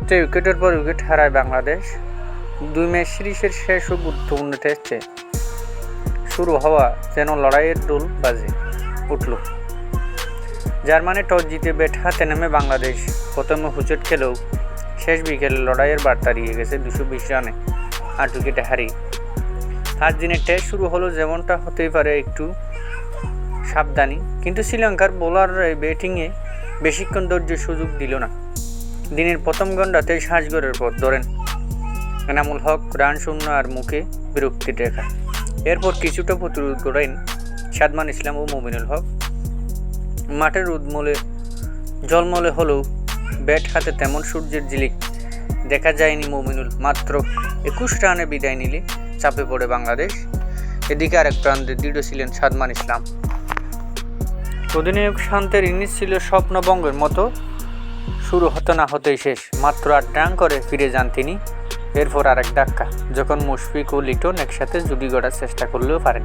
শুরুতে উইকেটের পর উইকেট হারায় বাংলাদেশ। 2 ম্যাচ সিরিজের শেষ ও গুরুত্বপূর্ণ টেস্টে শুরু হওয়া যেন লড়াইয়ের দোল বাজে উঠল। জার্মানি টস জিতে ব্যাট হাতে নেমে বাংলাদেশ প্রথমে হুচট খেলেও শেষ বিকেলে লড়াইয়ের বার্তা দিয়ে গেছে 220 রানে 8 উইকেটে হারিয়ে। 5 দিনের টেস্ট শুরু হলো যেমনটা হতেই পারে একটু সাবধানী, কিন্তু শ্রীলঙ্কার বোলাররা ব্যাটিংয়ে বেশিক্ষণ ধৈর্যের সুযোগ দিল না। দিনের প্রথম ঘণ্টাতেই শ্বাসঘরের পথ ধরেন এনামুল হক, রান শূন্য আর মুখে বিরক্তির রেখা। এরপর কিছুটা প্রতিরোধ গড়েন সাদমান ইসলাম ও মুমিনুল হক। মাঠের জলমলে হলেও ব্যাট হাতে তেমন সূর্যের ঝিলিক দেখা যায়নি মুমিনুল। মাত্র 21 রানে বিদায় নিলে চাপে পড়ে বাংলাদেশ। এদিকে আরেক প্রান্তে দৃঢ় ছিলেন সাদমান ইসলাম। অধিনায়ক শান্তের ইনিংস ছিল স্বপ্নভঙ্গের মতো, শুরু হতে না হতেই শেষ। মাত্র 8 রান করে ফিরে যান তিনি। এরপর আরেক ধাক্কা, যখন মুশফিক ও লিটন একসাথে জুটি গড়ার চেষ্টা করলেও পারেন।